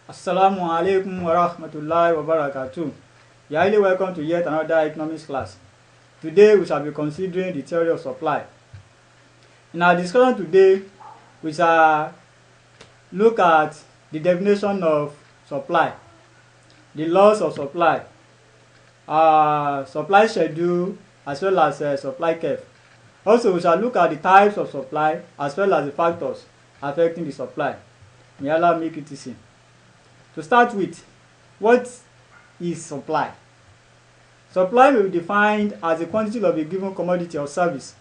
Assalamu alaikum wa rahmatullahi wa barakatuh. You are highly welcome to yet another economics class. Today we shall be considering the theory of supply. In our discussion today, we shall look at the definition of supply, the laws of supply, supply schedule, as well as supply curve. Also, we shall look at the types of supply as well as the factors affecting the supply. May Allah make it easy. To start with, what is supply? Supply may be defined as a quantity of a given commodity or service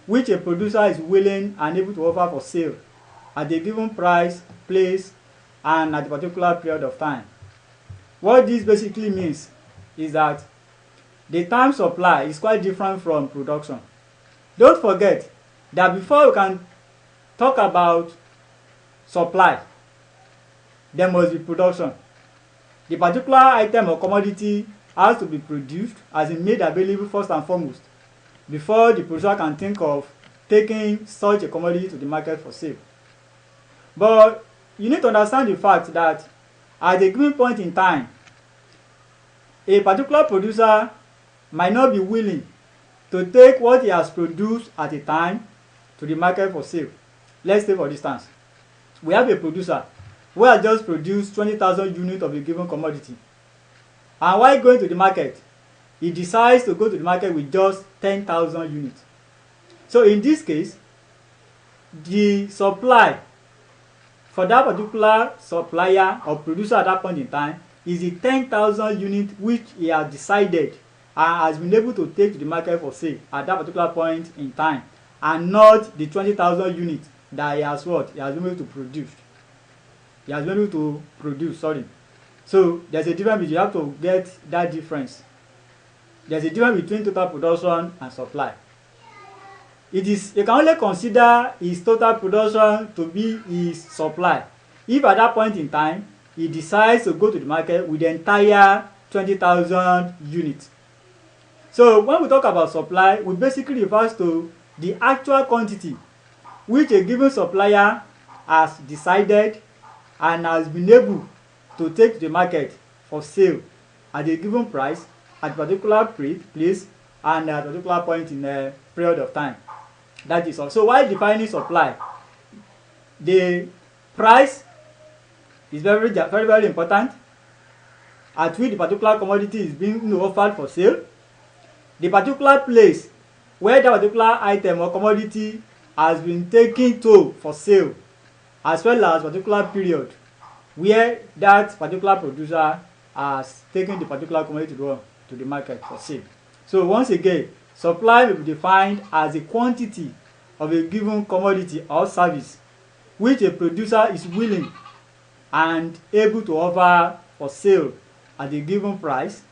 which a producer is willing and able to offer for sale at a given price, place, and at a particular period of time. What this basically means is that the term supply is quite different from production. Don't forget that before we can talk about supply, there must be production. The particular item or commodity has to be produced, as in made available first and foremost, before the producer can think of taking such a commodity to the market for sale. But you need to understand the fact that at a given point in time, a particular producer might not be willing to take what he has produced at a time to the market for sale. Let's say, for instance, we have a producer who has just produced 20,000 units of a given commodity, and while going to the market, he decides to go to the market with just 10,000 units. So in this case, the supply for that particular supplier or producer at that point in time is the 10,000 units which he has decided and has been able to take to the market for sale at that particular point in time, and not the 20,000 units that he has been able to produce. So there's a difference. You have to get that difference. There's a difference between total production and supply. You can only consider his total production to be his supply if at that point in time he decides to go to the market with the entire 20,000 units. So when we talk about supply, we basically refers to the actual quantity which a given supplier has decided and has been able to take to the market for sale at a given price, at a particular place, and at a particular point in a period of time. That is all. So while defining supply, the price is very, very, very important at which the particular commodity is being offered for sale, the particular place where that particular item or commodity has been taken to for sale, as well as particular period where that particular producer has taken the particular commodity to the market for sale. So once again, supply will be defined as a quantity of a given commodity or service which a producer is willing and able to offer for sale at a given price,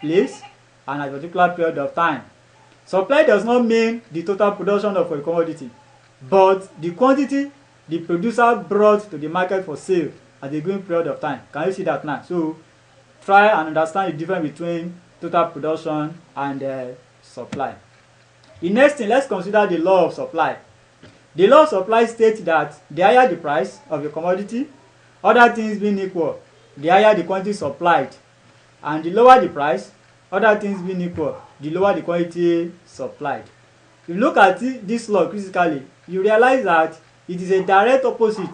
place, and at a particular period of time. Supply does not mean the total production of a commodity, but the quantity the producer brought to the market for sale at a given period of time. Can you see that now? So try and understand the difference between total production and supply. The next thing, let's consider the law of supply. The law of supply states that the higher the price of a commodity, other things being equal, the higher the quantity supplied, and the lower the price, other things being equal, the lower the quantity supplied. If you look at this law critically, you realize that it is a direct opposite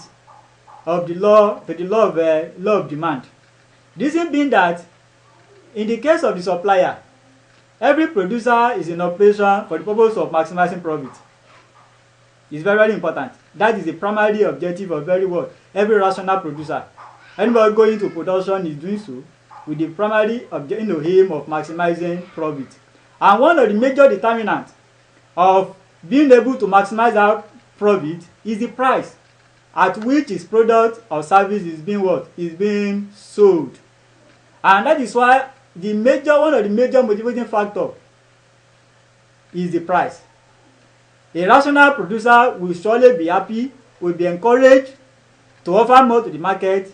of the law of demand. Reason being that in the case of the supplier, every producer is in operation for the purpose of maximizing profit. It's very, very important. That is the primary objective of every rational producer. Anybody going into production is doing so with the primary aim of maximizing profit. And one of the major determinants of being able to maximize our profit is the price at which his product or service is being sold. And that is why one of the major motivating factors is the price. A rational producer will surely be happy, will be encouraged to offer more to the market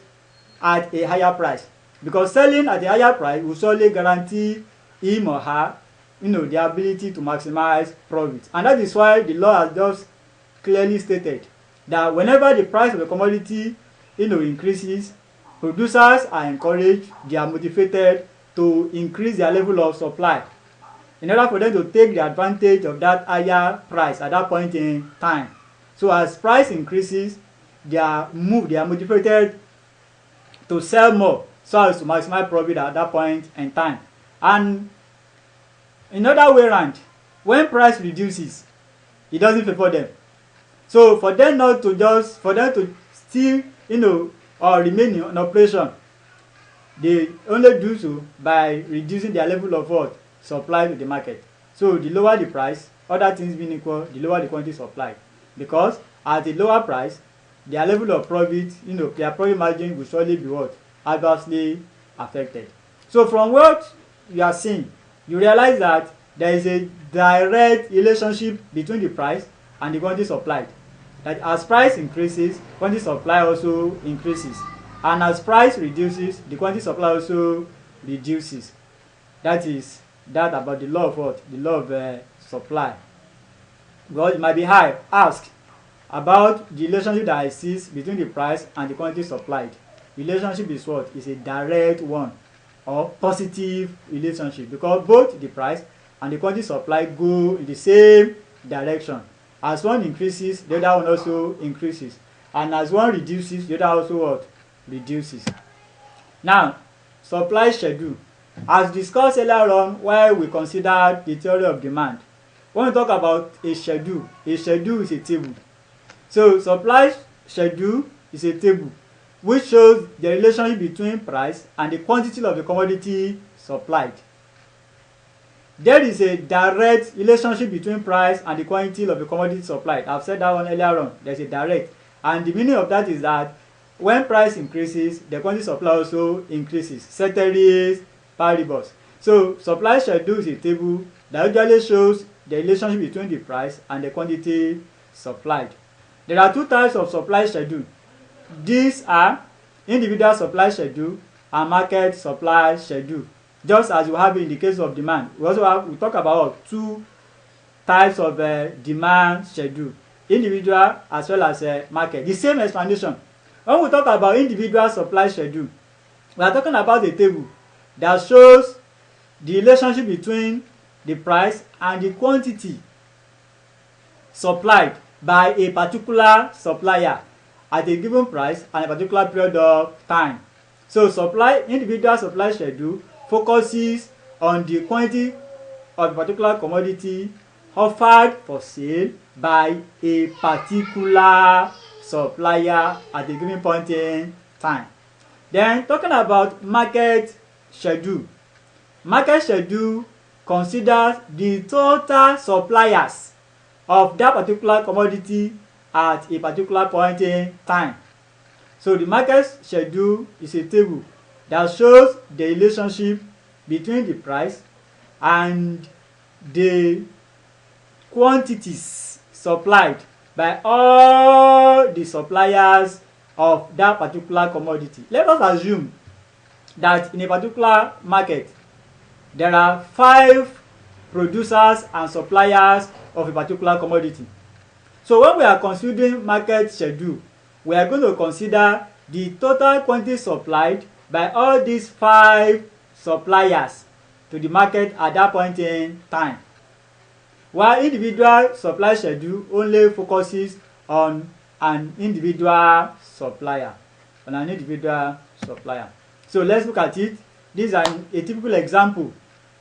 at a higher price, because selling at a higher price will surely guarantee him or her the ability to maximize profit. And that is why the law has just clearly stated that whenever the price of a commodity increases, producers are encouraged, they are motivated to increase their level of supply in order for them to take the advantage of that higher price at that point in time. So as price increases, they are motivated to sell more so as to maximize profit at that point in time. And in other way around, when price reduces, it doesn't favor them. So for them to still, or remain in operation, they only do so by reducing their level of what? Supply to the market. So the lower the price, other things being equal, the lower the quantity supplied. Because at a lower price, their level of profit, their profit margin will surely be what? Adversely affected. So from what you are seeing, you realize that there is a direct relationship between the price and the quantity supplied. That as price increases, quantity supply also increases. And as price reduces, the quantity supply also reduces. That is that about the law of what? The law of supply. Well, it might be asked about the relationship that exists between the price and the quantity supplied. Relationship is what? Is a direct one, or positive relationship, because both the price and the quantity supplied go in the same direction. As one increases, the other one also increases, and as one reduces, the other also what? Reduces. Now, supply schedule. As discussed earlier on while we considered the theory of demand, when we talk about a schedule is a table. So supply schedule is a table which shows the relationship between price and the quantity of the commodity supplied. There is a direct relationship between price and the quantity of the commodity supplied. I've said that one earlier on. There's a direct. And the meaning of that is that when price increases, the quantity supply also increases. Ceteris paribus. So supply schedule is a table that usually shows the relationship between the price and the quantity supplied. There are two types of supply schedule. These are individual supply schedule and market supply schedule. Just as we have in the case of demand, we talk about two types of demand schedule, individual as well as market. The same explanation. When we talk about individual supply schedule, we are talking about a table that shows the relationship between the price and the quantity supplied by a particular supplier at a given price and a particular period of time. So individual supply schedule focuses on the quantity of a particular commodity offered for sale by a particular supplier at a given point in time. Then talking about market schedule. Market schedule considers the total suppliers of that particular commodity at a particular point in time. So the market schedule is a table that shows the relationship between the price and the quantities supplied by all the suppliers of that particular commodity. Let us assume that in a particular market there are 5 producers and suppliers of a particular commodity. So when we are considering market schedule, we are going to consider the total quantity supplied by all these 5 suppliers to the market at that point in time. While individual supply schedule only focuses on an individual supplier. So let's look at it. This is a typical example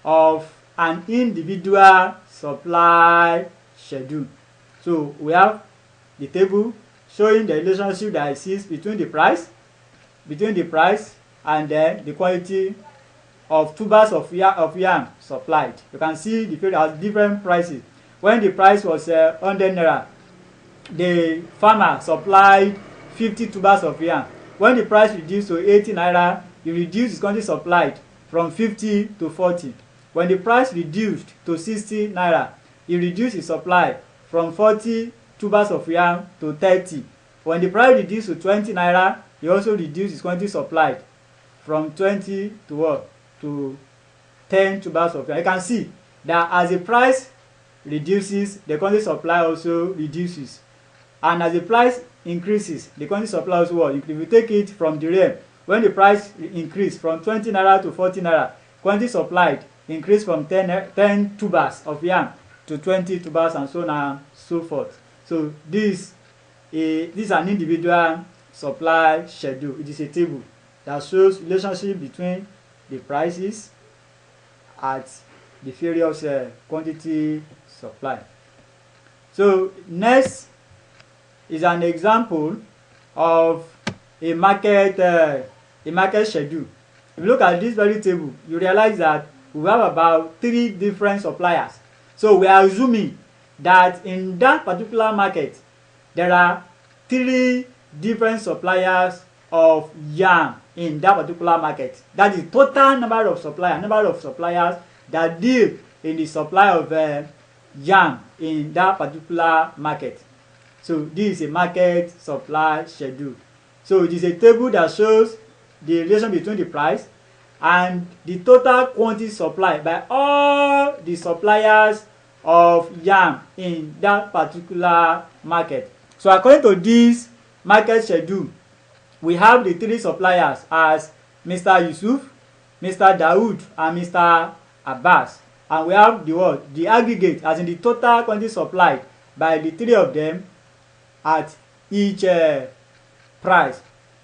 of an individual supply schedule. So we have the table showing the relationship that exists between the price and then the quantity of tubers of yarn supplied. You can see the field has different prices. When the price was 100 naira, the farmer supplied 50 tubers of yarn. When the price reduced to 80 naira, he reduced his quantity supplied from 50 to 40. When the price reduced to 60 naira, he reduced his supply from 40 tubers of yarn to 30. When the price reduced to 20 naira, he also reduced his quantity supplied from 20 to what? To 10 tubers of yarn. You can see that as the price reduces, the quantity supply also reduces. And as the price increases, the quantity supply also what? If we take it from the realm when the price increased from 20 naira to 40 naira, quantity supplied increased from 10 tubers of yam to 20 tubers, and so on and so forth. So this is an individual supply schedule. It is a table that shows relationship between the prices at the various quantity supply. So next is an example of a market schedule. If you look at this very table, you realize that we have about 3 different suppliers. So we are assuming that in that particular market there are 3 different suppliers of yam in that particular market. That is total number of suppliers that deal in the supply of yam in that particular market. So this is a market supply schedule. So it is a table that shows the relation between the price and the total quantity supplied by all the suppliers of yam in that particular market. So according to this market schedule, we have the 3 suppliers as Mr. Yusuf, Mr. Dawood, and Mr. Abbas. And we have the aggregate, as in the total quantity supplied by the 3 of them at each price.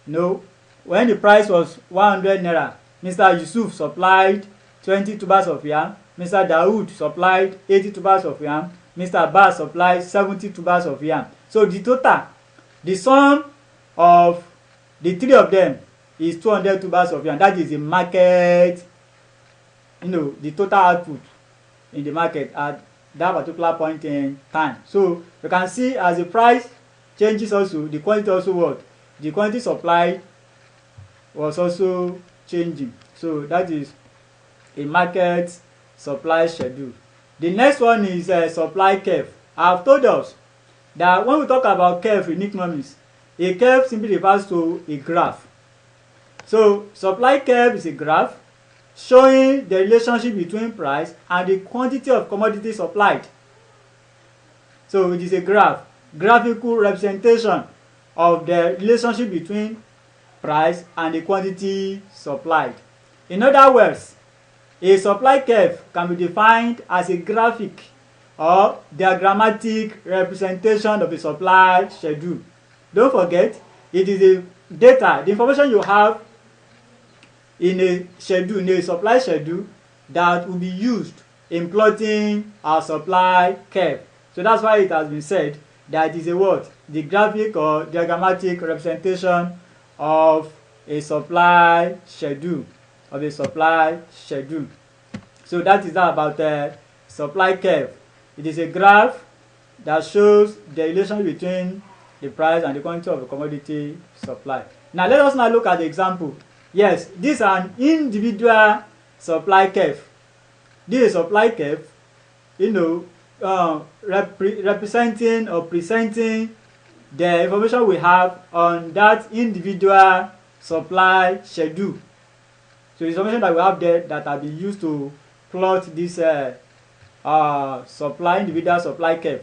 When the price was 100 naira, Mr. Yusuf supplied 20 tubers of yam, Mr. Dawood supplied 80 tubers of yam, Mr. Abbas supplied 70 tubers of yam. So the total, the sum of the 3 of them is 200 tubers of yam. That is the market, the total output in the market at that particular point in time. So you can see as the price changes also, the quantity also what? The quantity supplied was also changing. So that is a market supply schedule. The next one is supply curve. I have told us that when we talk about curve in economics, a curve simply refers to a graph. So supply curve is a graph showing the relationship between price and the quantity of commodity supplied. So it is a graphical representation of the relationship between price and the quantity supplied. In other words, a supply curve can be defined as a graphic or diagrammatic representation of a supply schedule. Don't forget, it is the data, the information you have in a schedule, in a supply schedule, that will be used in plotting our supply curve. So that's why it has been said that it is a what? The graphic or diagrammatic representation of a supply schedule. So that is that about supply curve. It is a graph that shows the relation between the price and the quantity of a commodity supply. Now let us now look at the example. Yes, this is an individual supply curve. This is a supply curve, representing or presenting the information we have on that individual supply schedule. So the information that we have there that have been used to plot this individual supply curve.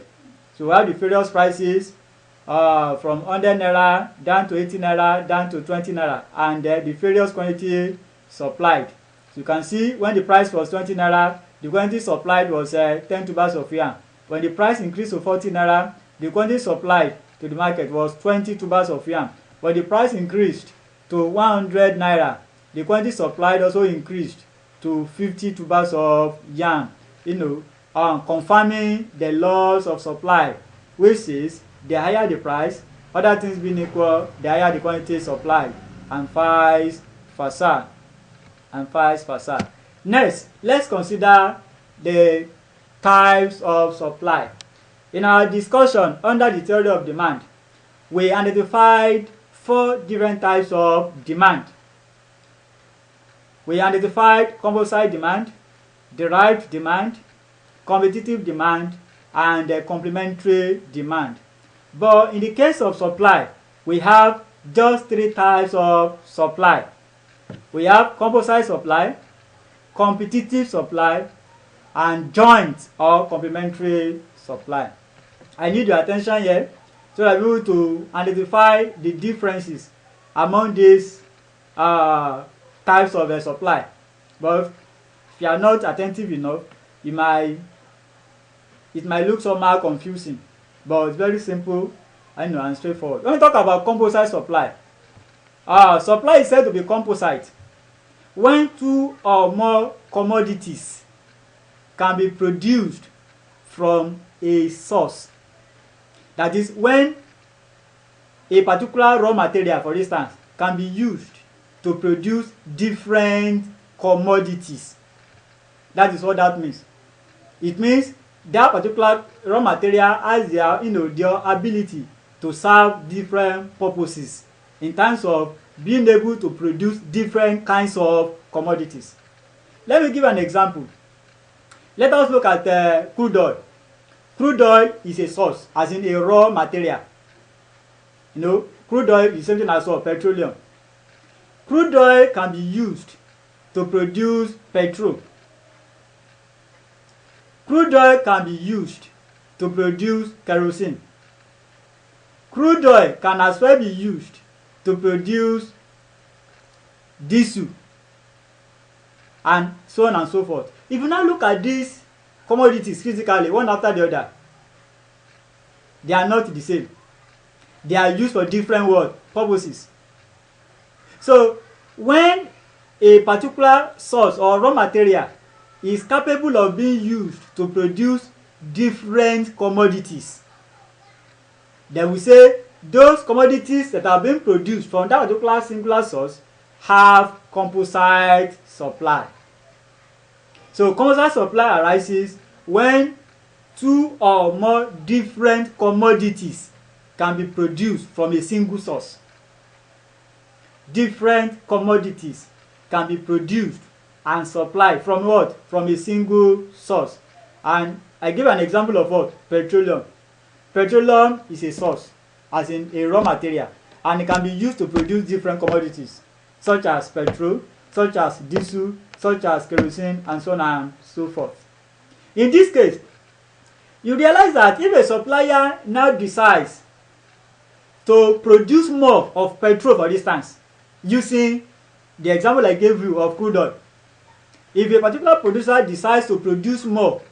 So we have the various prices from 100 naira down to 80 naira down to 20 naira, and the various quantity supplied. So you can see when the price was 20 naira, the quantity supplied was 10 tubers of yam. When the price increased to 40 naira, the quantity supplied to the market was 20 tubers of yam. When the price increased to 100 naira, the quantity supplied also increased to 50 tubers of yam. Confirming the laws of supply, which is the higher the price, other things being equal, the higher the quantity supplied, and vice versa. Next, let's consider the types of supply. In our discussion under the theory of demand, we identified 4 different types of demand. We identified composite demand, derived demand, competitive demand, and complementary demand. But in the case of supply, we have just 3 types of supply. We have composite supply, competitive supply, and joint or complementary supply. I need your attention here so that we will to identify the differences among these types of supply, but if you are not attentive enough, it might look somehow confusing, but it's very simple and straightforward. When we talk about composite supply, supply is said to be composite when two or more commodities can be produced from a source. That is, when a particular raw material, for instance, can be used to produce different commodities. That is what that means. It means that particular raw material has their ability to serve different purposes in terms of being able to produce different kinds of commodities. Let me give an example. Let us look at crude oil. Crude oil is a source, as in a raw material. Crude oil is something as well, petroleum. Crude oil can be used to produce petrol. Crude oil can be used to produce kerosene. Crude oil can as well be used to produce diesel, and so on and so forth. If you now look at these commodities physically, one after the other, they are not the same. They are used for different purposes. So when a particular source or raw material is capable of being used to produce different commodities, then we say those commodities that are being produced from that particular singular source have composite supply. So composite supply arises when two or more different commodities can be produced from a single source. Different commodities can be produced and supplied from what? From a single source. And I give an example of what? Petroleum. Petroleum is a source, as in a raw material, and it can be used to produce different commodities, such as petrol, such as diesel, such as kerosene, and so on and so forth. In this case, you realize that if a supplier now decides to produce more of petrol, for instance, using the example I gave you of crude oil, if a particular producer decides to produce more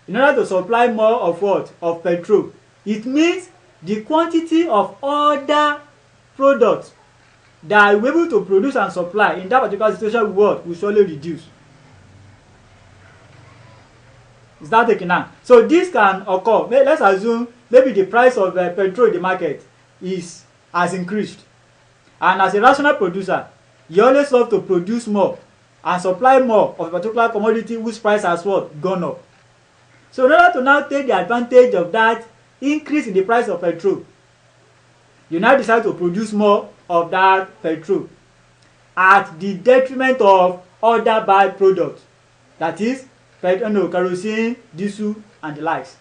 in order to supply more of what? Of petrol, it means the quantity of other products that are able to produce and supply in that particular situation will surely reduce. Is that taken now? So this can occur. Let's assume maybe the price of petrol in the market has increased, and as a rational producer, you always love to produce more and supply more of a particular commodity whose price has gone up. So in order to now take the advantage of that increase in the price of petrol, you now decide to produce more of that petrol at the detriment of other byproducts, that is kerosene, diesel, and the likes.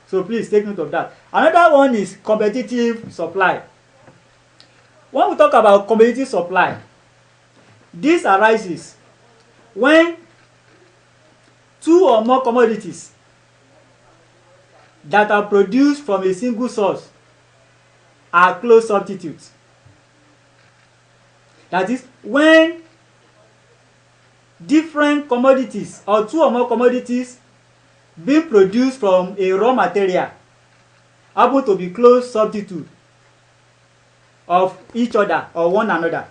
So please take note of that. Another one is competitive supply. When we talk about competitive supply, this arises when two or more commodities that are produced from a single source are close substitutes. That is, when different commodities or two or more commodities being produced from a raw material happen to be close substitute of each other or one another.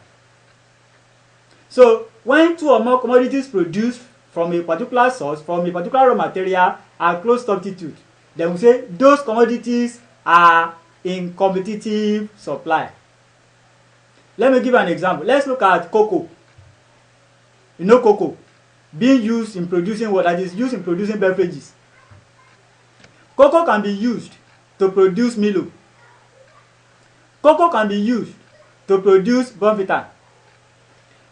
So when two or more commodities produced from a particular source, from a particular raw material, are close substitute, then we say those commodities are in competitive supply. Let me give an example. Let's look at cocoa. Cocoa being used in producing what? That is used in producing beverages. Cocoa can be used to produce Milo. Cocoa can be used to produce Bonvita.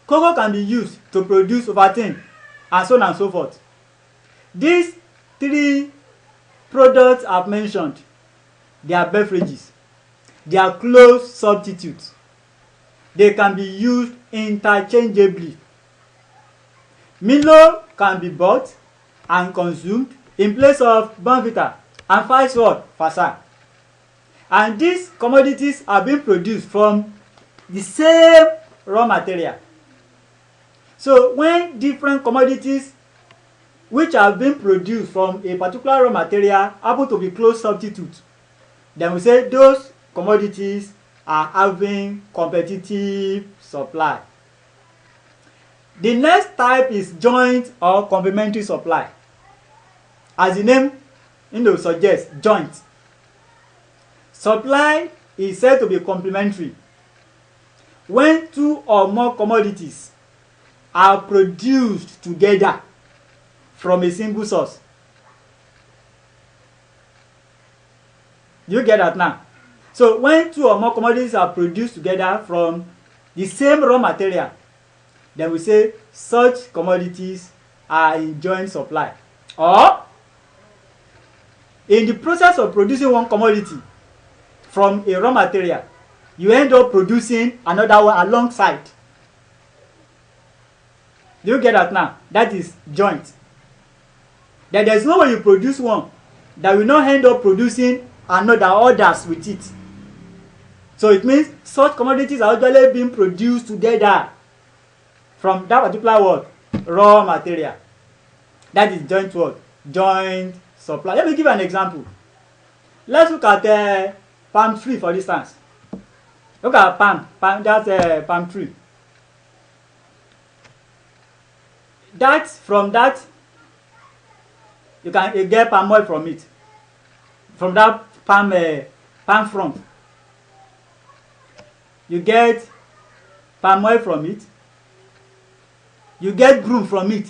Cocoa can be used to produce Ovaltine, and so on and so forth. These three products I've mentioned, they are beverages. They are close substitutes. They can be used interchangeably. Milo can be bought and consumed in place of Bonvita, and vice versa. And these commodities are being produced from the same raw material. So when different commodities which have been produced from a particular raw material happen to be close substitutes, then we say those commodities are having competitive supply. The next type is joint or complementary supply. As the name suggests, joint. Supply is said to be complementary when two or more commodities are produced together from a single source. Do you get that now? So when two or more commodities are produced together from the same raw material, then we say such commodities are in joint supply. Or in the process of producing one commodity from a raw material, you end up producing another one alongside. Do you get that now? That is joint. Then there's no way you produce one that will not end up producing another others with it. So it means such commodities are usually being produced together from that particular word, raw material. That is joint word, joint supply. Let me give an example. Let's look at palm tree, for instance. Look at palm. That's palm tree. From that, you can get palm oil from it. From that palm front, you get palm oil from it. You get broom from it.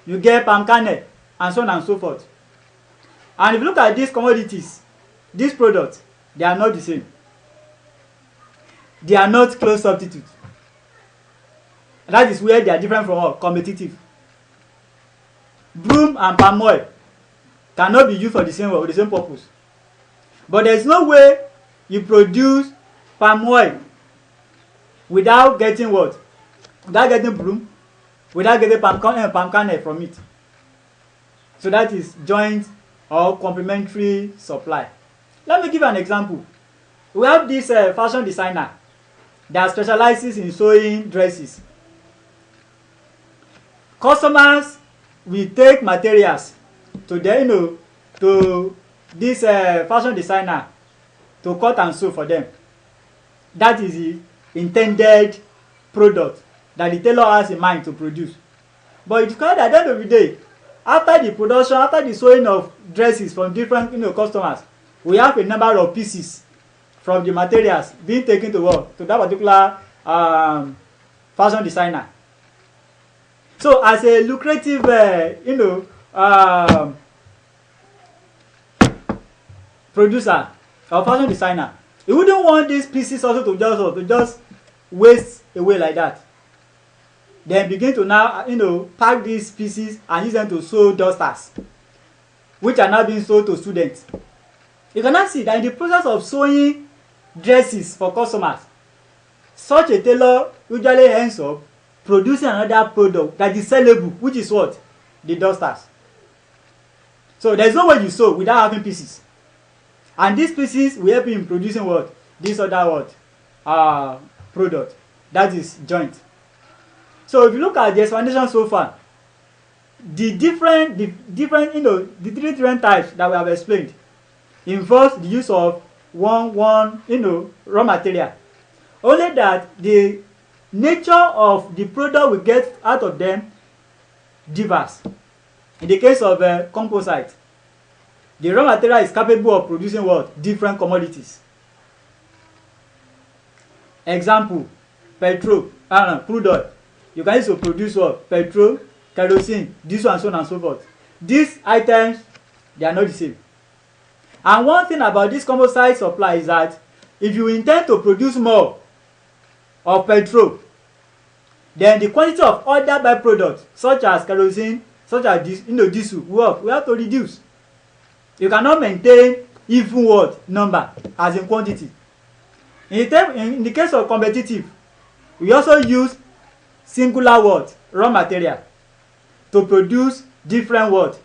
You get palm kernel, and so on and so forth. And if you look at these commodities, these products, they are not the same. They are not close substitutes. That is where they are different from all competitive. Broom and palm oil cannot be used for the same or the same purpose. But there is no way you produce palm oil without getting what? Without getting broom, without getting palm kernel from it. So that is joint or complementary supply. Let me give an example. We have this fashion designer that specializes in sewing dresses. Customers will take materials to this fashion designer to cut and sew for them. That is the intended product that the tailor has in mind to produce. But it's quite at the end of the day, after the production, after the sewing of dresses from different customers, we have a number of pieces from the materials being taken to work to that particular fashion designer. So as a lucrative producer or fashion designer, you wouldn't want these pieces also to just waste away like that. Then begin to now pack these pieces and use them to sew dusters, which are now being sold to students. You cannot see that in the process of sewing dresses for customers, such a tailor usually ends up producing another product that is sellable, which is what? The dusters. So there's no way you sew without having pieces. And these pieces will help you in producing what? This other what? Product. That is joint. So if you look at the explanation so far, the three different types that we have explained involves the use of one raw material. Only that the nature of the product we get out of them differs. In the case of composite, the raw material is capable of producing what? Different commodities. Example, petrol, crude oil. You can use to produce what? Petrol, kerosene, this one, so on and so forth. These items, they are not the same. And one thing about this composite supply is that if you intend to produce more of petrol, then the quantity of other byproducts such as kerosene, such as diesel, we have to reduce. You cannot maintain even what number as in quantity. In the case of competitive, we also use singular what? Raw material to produce different what?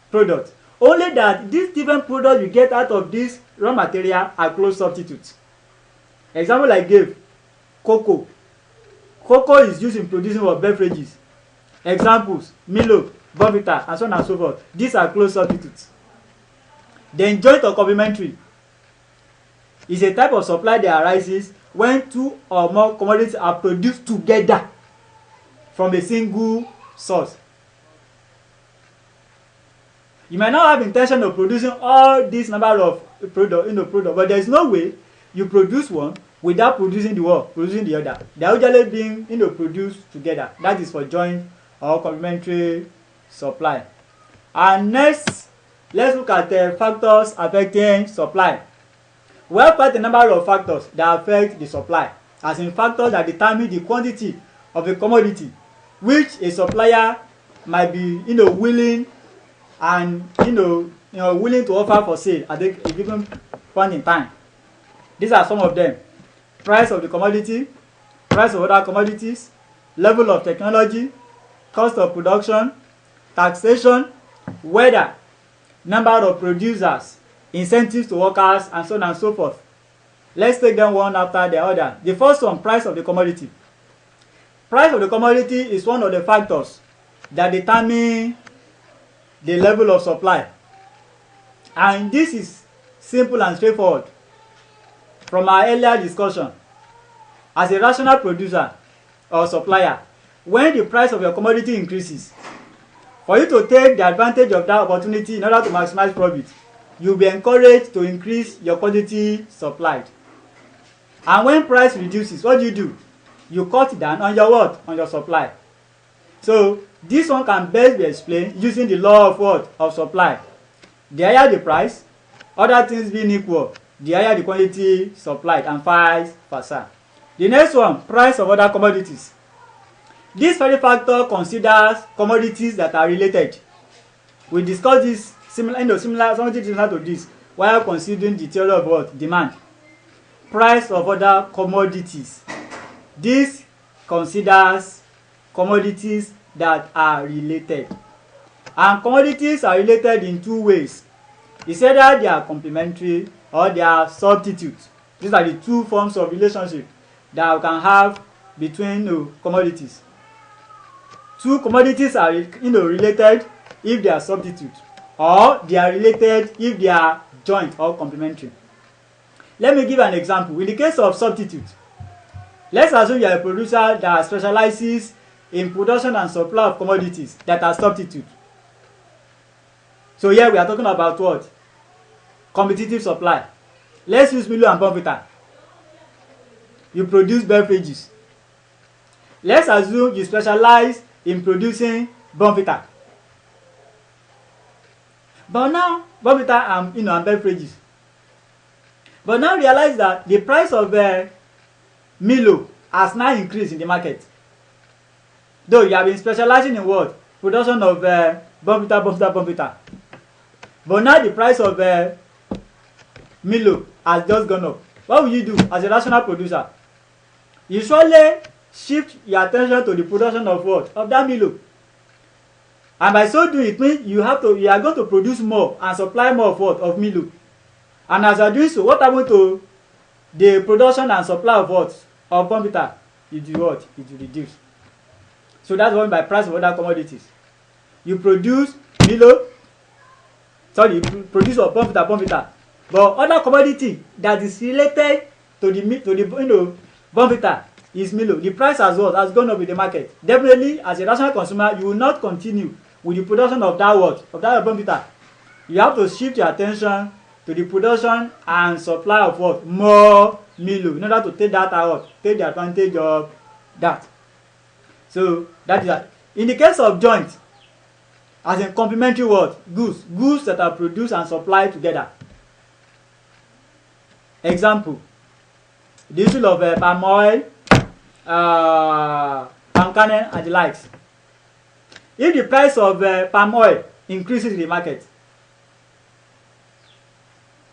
Products. Only that these different products you get out of this raw material are close substitutes. Example I gave, cocoa Cocoa is used in producing what? Beverages. Examples: Milo, Bonvita, and so on and so forth. These are close substitutes. Then joint or complementary is a type of supply that arises when two or more commodities are produced together from a single source. You might not have intention of producing all this number of product, but there is no way you produce one without producing the one, producing the other. They are usually being produced together. That is for joint or complementary supply. And next, let's look at the factors affecting supply. We have quite a number of factors that affect the supply, as in factors that determine the quantity of a commodity which a supplier might be willing and willing to offer for sale at a given point in time. These are some of them: price of the commodity, price of other commodities, level of technology, cost of production, taxation, weather, number of producers, incentives to workers, and so on and so forth. Let's take them one after the other. The first one, price of the commodity. Price of the commodity is one of the factors that determine the level of supply. And this is simple and straightforward. From our earlier discussion, as a rational producer or supplier, when the price of your commodity increases, for you to take the advantage of that opportunity in order to maximize profit, you'll be encouraged to increase your quantity supplied. And when price reduces, what do? You cut down on your what? On your supply. So this one can best be explained using the law of what? Of supply. The higher the price, other things being equal, the higher the quantity supplied, and vice versa. The next one, price of other commodities. This very factor considers commodities that are related. We discussed this something similar to this while considering the theory of what? Demand. Price of other commodities. This considers commodities that are related. And commodities are related in two ways. It's either they are complementary or they are substitutes. These are the two forms of relationship that we can have between commodities. Two commodities are related if they are substitutes, or they are related if they are joint or complementary. Let me give an example. In the case of substitute, let's assume you are a producer that specializes in production and supply of commodities that are substitute. So here we are talking about what? Competitive supply. Let's use Milo and Bonvita. You produce beverages. Let's assume you specialize in producing Bonvita. But now Bonvita and beverages. But now realize that the price of Milo has now increased in the market. Though you have been specializing in what? Production of Bonvita. But now the price of Milo has just gone up. What will you do as a rational producer? You surely shift your attention to the production of what? Of that Milo. And by so doing, it means you are going to produce more and supply more of what? Of Milo. And as you are doing so, what happened to the production and supply of what? Of Bonvita? It will what? It will reduce. So that's one by price of other commodities. You produce Milo, you produce of Bonvita. But other commodity that is related to the Bonvita is Milo. The price has gone up in the market. Definitely, as a rational consumer, you will not continue with the production of that Bonvita. You have to shift your attention to the production and supply of what? More Milo, in order to take that out, take the advantage of that. So that is that. In the case of joint, as in complementary what? Goods that are produced and supplied together. Example, the issue of palm oil, palm kernel, and the likes. If the price of palm oil increases in the market,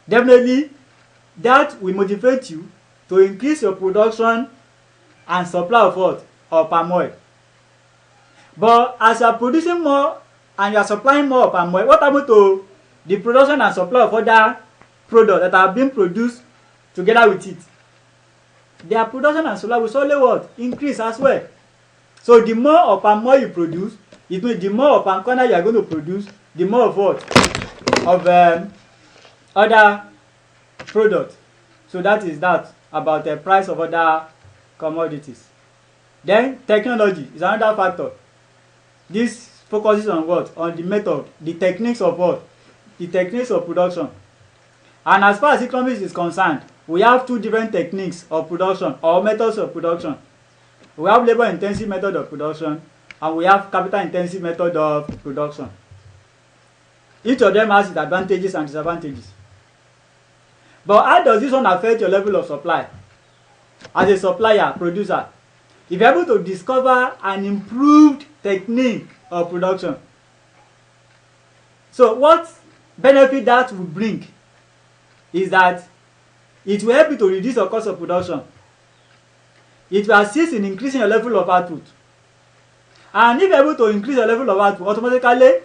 definitely that will motivate you to increase your production and supply of what? Of palm oil. But as you are producing more and you are supplying more palm oil, what happens to the production and supply of other products that are being produced together with it? their production and supply will surely what? Increase as well. So the more of palm oil you produce, it means the more of palm kernel you are going to produce, the more of what? Of other products. So that is that about the price of other commodities. Then technology is another factor. This focuses on what? On the method, the techniques of what? The techniques of production. And as far as economics is concerned, we have two different techniques of production or methods of production. We have labor intensive method of production and we have capital intensive method of production. Each of them has its advantages and disadvantages. But how does this one affect your level of supply? As a supplier, producer, if you're able to discover an improved technique of production, so what benefit that will bring is that it will help you to reduce your cost of production. It will assist in increasing your level of output. And if you're able to increase your level of output, automatically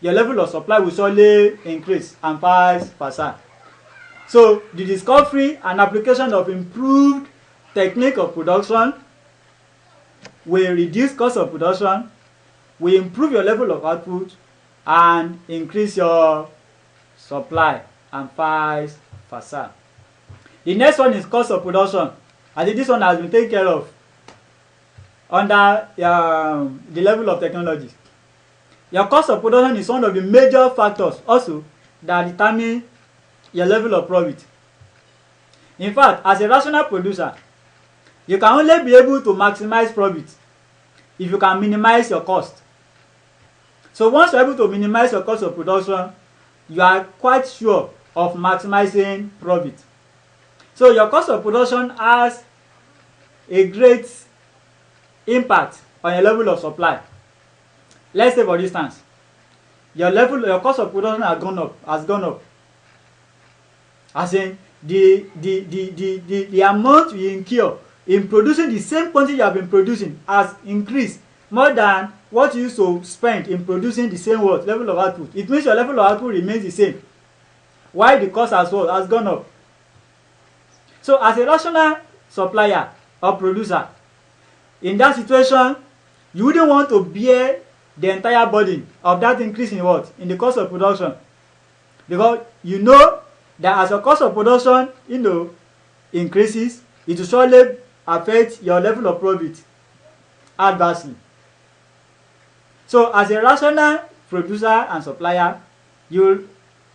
your level of supply will surely increase and vice versa. So the discovery and application of improved technique of production will reduce cost of production, will improve your level of output, and increase your supply and vice versa. The next one is cost of production. I think this one has been taken care of under the level of technology. Your cost of production is one of the major factors also that determine your level of profit. In fact, as a rational producer, you can only be able to maximize profit if you can minimize your cost. So once you are able to minimize your cost of production, you are quite sure of maximizing profit. So your cost of production has a great impact on your level of supply. Let's say for instance, your cost of production has gone up. As in the amount you incur in producing the same quantity you have been producing has increased more than what you used to spend in producing the same level of output. It means your level of output remains the same, while the cost has gone up. So as a rational supplier or producer, in that situation, you wouldn't want to bear the entire burden of that increase in in the cost of production, because you know that as your cost of production increases, it will surely affect your level of profit adversely. So as a rational producer and supplier, you will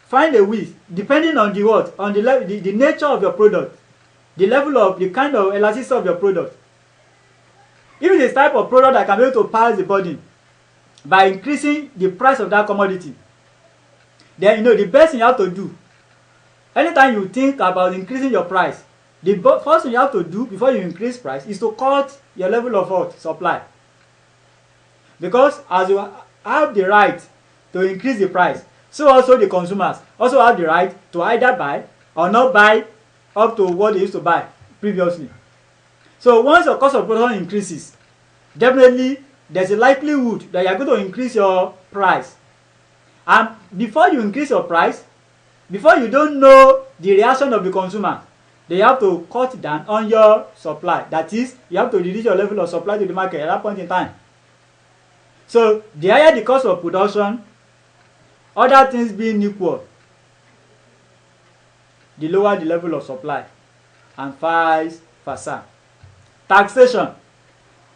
find a way, depending on the nature of your product, the kind of elasticity of your product. If it is type of product that can be able to pass the burden by increasing the price of that commodity, then the best thing you have to do, anytime you think about increasing your price, the first thing you have to do before you increase price is to cut your level of supply. Because as you have the right to increase the price, so also the consumers also have the right to either buy or not buy up to what they used to buy previously. So once your cost of production increases, definitely there's a likelihood that you are going to increase your price. And before you increase your price, before you don't know the reaction of the consumer, they have to cut down on your supply. That is, you have to reduce your level of supply to the market at that point in time. So the higher the cost of production, other things being equal, the lower the level of supply, and vice versa. Taxation.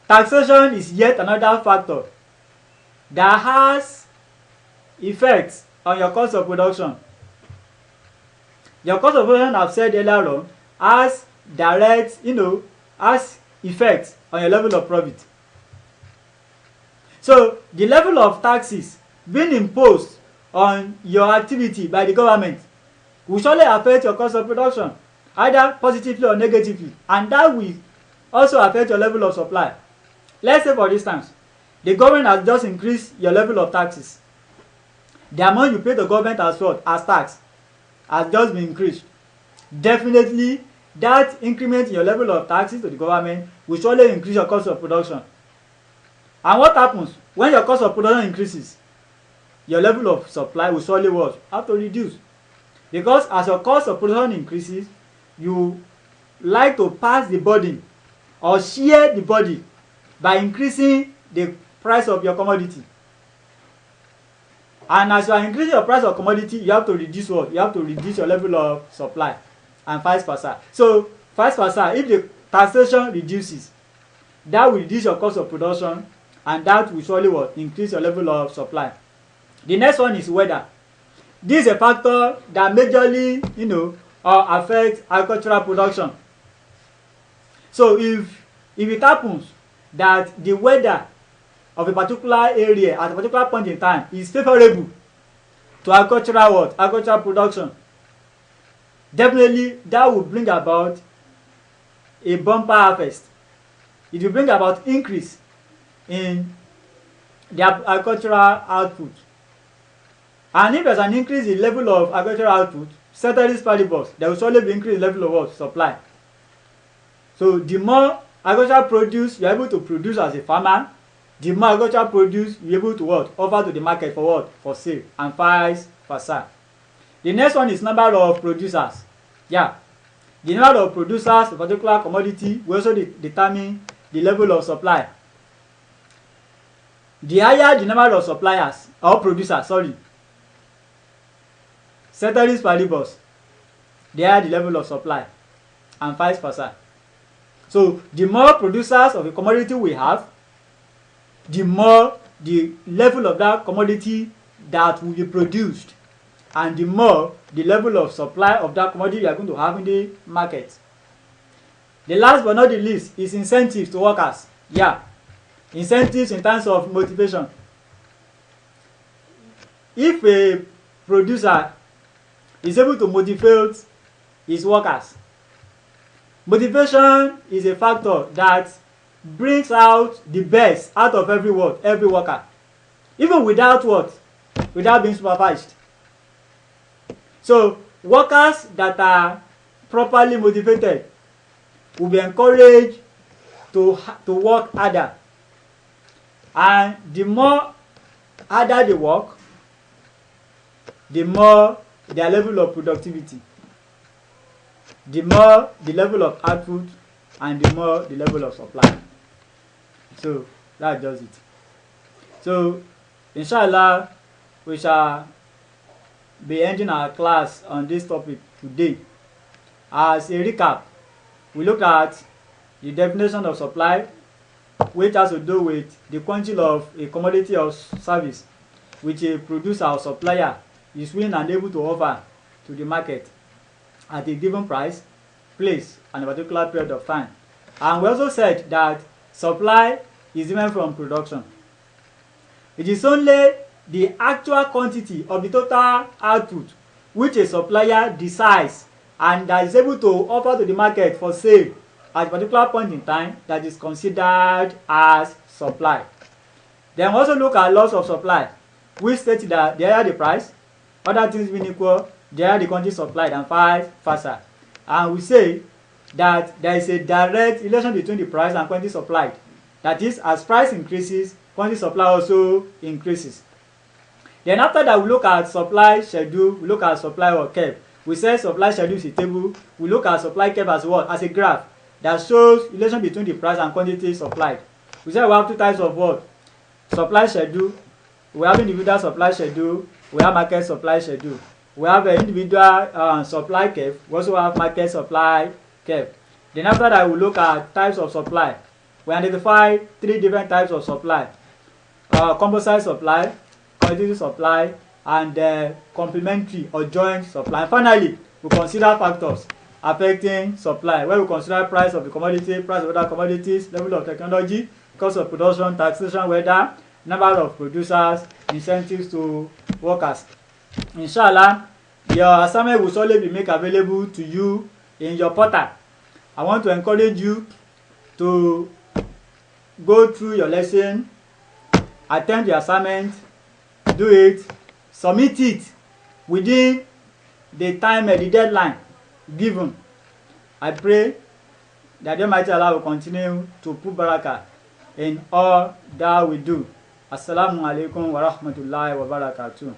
Taxation is yet another factor that has effects on your cost of production. Your cost of production, I've said earlier on, has direct, has effects on your level of profit. So the level of taxes being imposed on your activity by the government will surely affect your cost of production, either positively or negatively, and that will also affect your level of supply. Let's say for instance, the government has just increased your level of taxes. The amount you pay the government as tax has just been increased. Definitely, that increment in your level of taxes to the government will surely increase your cost of production. And what happens when your cost of production increases? Your level of supply will surely have to reduce. Because as your cost of production increases, you like to pass the burden or share the burden by increasing the price of your commodity. And as you are increasing your price of commodity, you have to reduce what? You have to reduce your level of supply, and vice versa. So vice versa, if the taxation reduces, that will reduce your cost of production, and that will surely what? Increase your level of supply. The next one is weather. This is a factor that majorly, affects agricultural production. So if it happens that the weather of a particular area at a particular point in time is favorable to agricultural production, definitely that will bring about a bumper harvest. It will bring about increase in the agricultural output. And if there's an increase in level of agricultural output, ceteris paribus, there will surely be increased level of what? Supply. So the more agricultural produce you are able to produce as a farmer, the more agricultural produce you are able to what? Offer to the market for what? For sale, and vice versa. The next one is number of producers. Yeah. The number of producers of a particular commodity will also determine the level of supply. The higher the number of suppliers or producers, ceteris paribus, the higher the level of supply, and vice versa. So the more producers of a commodity we have, the more the level of that commodity that will be produced, and the more the level of supply of that commodity you are going to have in the market. The last but not the least is incentives to workers. Yeah, incentives in terms of motivation. If a producer is able to motivate his workers, motivation is a factor that brings out the best out of every worker, even without being supervised. So workers that are properly motivated will be encouraged to work harder, and the more harder they work, the more their level of productivity, the more the level of output, and the more the level of supply. So that does it. So inshallah, we shall be ending our class on this topic today. As a recap, we looked at the definition of supply, which has to do with the quantity of a commodity or service which a producer or supplier is willing and able to offer to the market at a given price, place, and a particular period of time. And we also said that supply is different from production. It is only the actual quantity of the total output which a supplier decides and that is able to offer to the market for sale at a particular point in time that is considered as supply. Then we also look at loss of supply, which states that the higher the price, other things being equal, the higher the quantity supplied, and vice versa. And we say that there is a direct relation between the price and quantity supplied. That is, as price increases, quantity supply also increases. Then after that, we look at supply schedule, we look at supply or curve. We say supply schedule is a table. We look at supply curve as what? As a graph that shows relation between the price and quantity supplied. We say we have two types of what? Supply schedule. We have individual supply schedule. We have market supply schedule. We have an individual supply curve. We also have market supply curve. Then after that, we look at types of supply. We identify three different types of supply: composite supply, commodity supply, and complementary or joint supply. And finally, we consider factors affecting supply, where we consider price of the commodity, price of other commodities, level of technology, cost of production, taxation, weather, number of producers, incentives to workers. Inshallah, your assignment will solely be made available to you in your portal. I want to encourage you to go through your lesson, attempt the assignment, do it, submit it within the time and the deadline given. I pray that the Almighty Allah will continue to put barakah in all that we do. Assalamu alaikum wa rahmatullahi wa barakatuh.